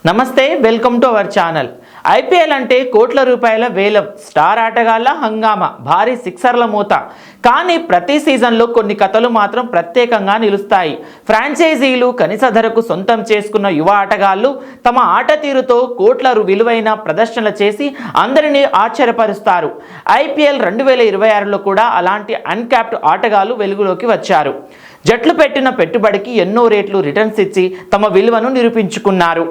నమస్తే, welcome to our channel. IPL అంటే కోట్ల రూపాయల వేలం, స్టార్ ఆటగాళ్ల హంగామా, భారీ సిక్సర్ల మూత. కానీ ప్రతి సీజన్లో కొన్ని కథలు మాత్రం ప్రత్యేకంగా నిలుస్తాయి. ఫ్రాంచైజీలు కనీస ధరకు సొంతం చేసుకున్న యువ ఆటగాళ్లు తమ ఆట తీరుతో కోట్ల విలువైన ప్రదర్శనలు చేసి అందరినీ ఆశ్చర్యపరుస్తారు. ఐపీఎల్ 2026లో కూడా అలాంటి అన్క్యాప్డ్ ఆటగాళ్లు వెలుగులోకి వచ్చారు. జట్లు పెట్టిన పెట్టుబడికి ఎన్నో రేట్లు రిటర్న్స్ ఇచ్చి తమ విలువను నిరూపించుకున్నారు.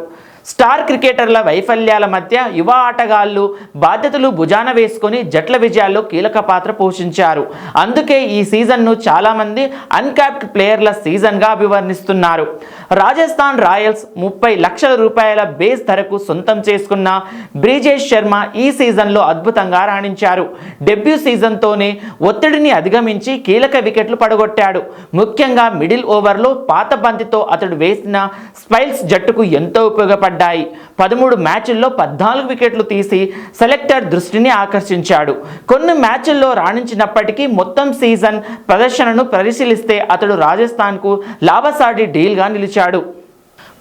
స్టార్ క్రికెటర్ల వైఫల్యాల మధ్య యువ ఆటగాళ్లు బాధ్యతలు భుజాన వేసుకొని జట్ల విజయాల్లో కీలక పాత్ర పోషించారు. అందుకే ఈ సీజన్ను చాలామంది అన్క్యాప్డ్ ప్లేయర్ల సీజన్గా అభివర్ణిస్తున్నారు. రాజస్థాన్ రాయల్స్ 30 లక్షల రూపాయల బేస్ ధరకు సొంతం చేసుకున్న బ్రిజేష్ శర్మ ఈ సీజన్లో అద్భుతంగా రాణించారు. డెబ్యూ సీజన్తోనే ఒత్తిడిని అధిగమించి కీలక వికెట్లు పడగొట్టాడు. ముఖ్యంగా మిడిల్ ఓవర్లో పాత బంతితో అతడు వేసిన స్పైల్స్ జట్టుకు ఎంతో ఉపయోగపడ్డాయి. 13 మ్యాచ్ల్లో 14 వికెట్లు తీసి సెలెక్టర్ దృష్టిని ఆకర్షించాడు. కొన్ని మ్యాచ్ల్లో రాణించినప్పటికీ మొత్తం సీజన్ ప్రదర్శనను పరిశీలిస్తే అతడు రాజస్థాన్కు లాభసాటి డీల్గా నిలిచాడు.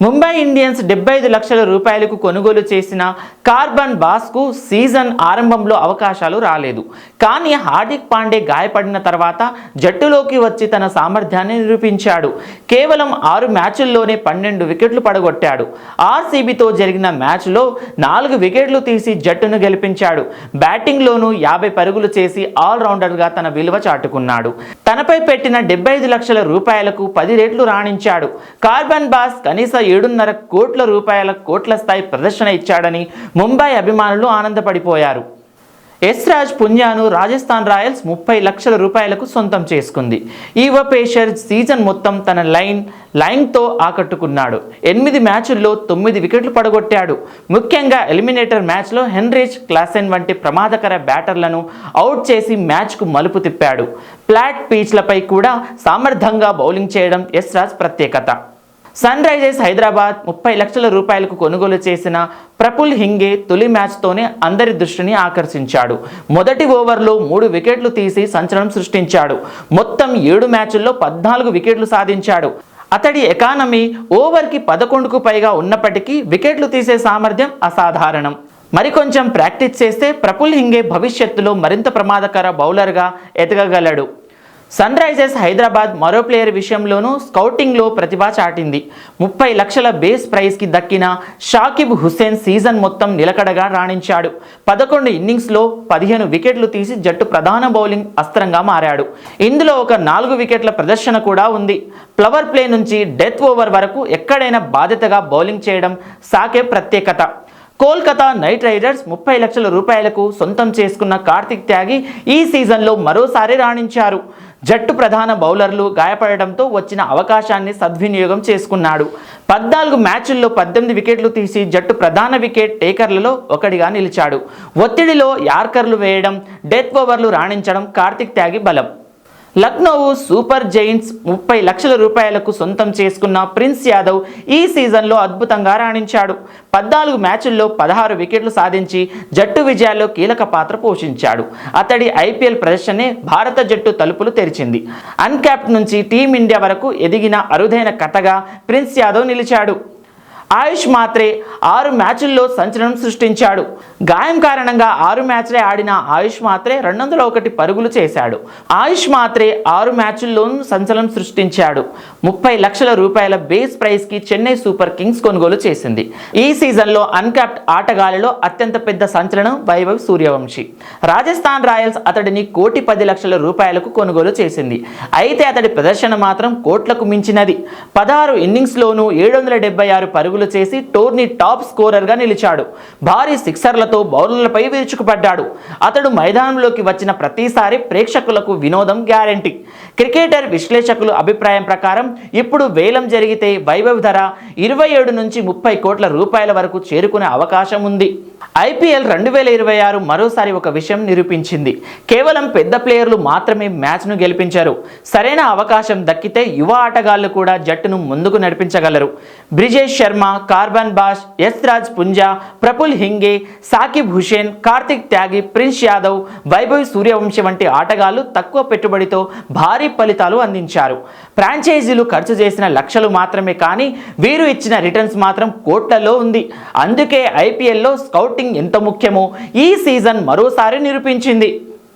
ముంబై ఇండియన్స్ 75 లక్షల రూపాయలకు కొనుగోలు చేసిన కార్బన్ బాస్కు సీజన్ ఆరంభంలో అవకాశాలు రాలేదు. కానీ హార్దిక్ పాండే గాయపడిన తర్వాత జట్టులోకి వచ్చి తన సామర్థ్యాన్ని నిరూపించాడు. కేవలం 6 మ్యాచ్ల్లోనే 12 వికెట్లు పడగొట్టాడు. ఆర్సీబీతో జరిగిన మ్యాచ్లో 4 వికెట్లు తీసి జట్టును గెలిపించాడు. బ్యాటింగ్లోనూ 50 పరుగులు చేసి ఆల్రౌండర్గా తన విలువ చాటుకున్నాడు. తనపై పెట్టిన 75 లక్షల రూపాయలకు 10 రెట్లు రాణించాడు. కార్బన్ బాస్ కనీస 7.5 కోట్ల రూపాయల కోట్ల స్థాయి ప్రదర్శన ఇచ్చాడని ముంబై అభిమానులు ఆనందపడిపోయారు. యశ్రాజ్ పుంజాను రాజస్థాన్ రాయల్స్ 30 లక్షల రూపాయలకు సొంతం చేసుకుంది. ఈ యువ పేసర్ సీజన్ మొత్తం తన లైన్తో ఆకట్టుకున్నాడు. 8 మ్యాచ్ల్లో 9 వికెట్లు పడగొట్టాడు. ముఖ్యంగా ఎలిమినేటర్ మ్యాచ్లో హెన్రిచ్ క్లాసెన్ వంటి ప్రమాదకర బ్యాటర్లను అవుట్ చేసి మ్యాచ్కు మలుపు తిప్పాడు. ఫ్లాట్ పిచ్లపై కూడా సమర్థంగా బౌలింగ్ చేయడం యశ్రాజ్ ప్రత్యేకత. సన్ రైజర్స్ హైదరాబాద్ 30 లక్షల రూపాయలకు కొనుగోలు చేసిన ప్రఫుల్ హింగే తొలి మ్యాచ్తోనే అందరి దృష్టిని ఆకర్షించాడు. మొదటి ఓవర్లో 3 వికెట్లు తీసి సంచలనం సృష్టించాడు. మొత్తం 7 మ్యాచ్ల్లో 14 వికెట్లు సాధించాడు. అతడి ఎకానమీ ఓవర్కి 11కు పైగా ఉన్నప్పటికీ వికెట్లు తీసే సామర్థ్యం అసాధారణం. మరికొంచెం ప్రాక్టీస్ చేస్తే ప్రఫుల్ హింగే భవిష్యత్తులో మరింత ప్రమాదకర బౌలర్గా ఎదగగలడు. సన్ రైజర్స్ హైదరాబాద్ మరో ప్లేయర్ విషయంలోనూ స్కౌటింగ్లో ప్రతిభ చాటింది. 30 లక్షల బేస్ ప్రైజ్కి దక్కిన షాకిబ్ హుస్సేన్ సీజన్ మొత్తం నిలకడగా రాణించాడు. 11 ఇన్నింగ్స్లో 15 వికెట్లు తీసి జట్టు ప్రధాన బౌలింగ్ అస్త్రంగా మారాడు. ఇందులో ఒక 4 వికెట్ల ప్రదర్శన కూడా ఉంది. ఫ్లవర్ ప్లే నుంచి డెత్ ఓవర్ వరకు ఎక్కడైనా బాధ్యతగా బౌలింగ్ చేయడం సాకేబ్ ప్రత్యేకత. కోల్కతా నైట్ రైడర్స్ 30 లక్షల రూపాయలకు సొంతం చేసుకున్న కార్తిక్ త్యాగి ఈ సీజన్లో మరోసారి రాణించారు. జట్టు ప్రధాన బౌలర్లు గాయపడడంతో వచ్చిన అవకాశాన్ని సద్వినియోగం చేసుకున్నాడు. 14 మ్యాచ్ల్లో 18 వికెట్లు తీసి జట్టు ప్రధాన వికెట్ టేకర్లలో ఒకటిగా నిలిచాడు. ఒత్తిడిలో యార్కర్లు వేయడం, డెత్ ఓవర్లు రాణించడం కార్తిక్ త్యాగి బలం. లక్నో సూపర్ జైంట్స్ 30 లక్షల రూపాయలకు సొంతం చేసుకున్న ప్రిన్స్ యాదవ్ ఈ సీజన్లో అద్భుతంగా రాణించాడు. 14 మ్యాచ్ల్లో 16 వికెట్లు సాధించి జట్టు విజయాల్లో కీలక పాత్ర పోషించాడు. అతడి ఐపీఎల్ ప్రదర్శనే భారత జట్టు తలుపులు తెరిచింది. అన్క్యాప్డ్ నుంచి టీమిండియా వరకు ఎదిగిన అరుదైన కథగా ప్రిన్స్ యాదవ్ నిలిచాడు. ఆయుష్ మాత్రే 6 మ్యాచ్ల్లో సంచలనం సృష్టించాడు. గాయం కారణంగా 6 మ్యాచ్లే ఆడిన ఆయుష్ మాత్రే 201 పరుగులు చేశాడు. ఆయుష్ మాత్రే 6 మ్యాచ్ల్లోనూ సంచలనం సృష్టించాడు. 30 లక్షల రూపాయల బేస్ ప్రైజ్కి చెన్నై సూపర్ కింగ్స్ కొనుగోలు చేసింది. ఈ సీజన్లో అన్క్యాప్డ్ ఆటగాళ్లలో అత్యంత పెద్ద సంచలనం వైభవ్ సూర్యవంశీ. రాజస్థాన్ రాయల్స్ అతడిని 1,10 లక్షల రూపాయలకు కొనుగోలు చేసింది. అయితే అతడి ప్రదర్శన మాత్రం కోట్లకు మించినది. 16 ఇన్నింగ్స్లోనూ 776 పరుగులు చేసి టోర్నీ టాప్ స్కోరర్గా నిలిచాడు. భారీ సిక్సర్లతో బౌలర్లపై విరుచుకుపడ్డాడు. అతడు మైదానంలోకి వచ్చిన ప్రతిసారి ప్రేక్షకులకు వినోదం గ్యారెంటీ. క్రికెటర్ విశ్లేషకుల అభిప్రాయం ప్రకారం ఇప్పుడు వేలం జరిగితే వైభవ్ ధర 27 నుంచి 30 కోట్ల రూపాయల వరకు చేరుకునే అవకాశం ఉంది. ఐపీఎల్ 2026 మరోసారి ఒక విషయం నిరూపించింది. కేవలం పెద్ద ప్లేయర్లు మాత్రమే మ్యాచ్ను గెలిపించారు. సరైన అవకాశం దక్కితే యువ ఆటగాళ్లు కూడా జట్టును ముందుకు నడిపించగలరు. బ్రిజేష్ శర్మ, కార్బన్ బాస్, యశ్రాజ్ పుంజా, ప్రఫుల్ హింగే, సాకిబ్ హుసేన్, కార్తిక్ త్యాగి, ప్రిన్స్ యాదవ్, వైభవ్ సూర్యవంశి వంటి ఆటగాళ్లు తక్కువ పెట్టుబడితో భారీ ఫలితాలు అందించారు. ఫ్రాంచైజీలు ఖర్చు చేసిన లక్షలు మాత్రమే కానీ వీరు ఇచ్చిన రిటర్న్స్ మాత్రం కోట్లలో ఉంది. అందుకే ఐపీఎల్లో స్కౌటింగ్ ఎంత ముఖ్యమో ఈ సీజన్ మరోసారి నిరూపించింది.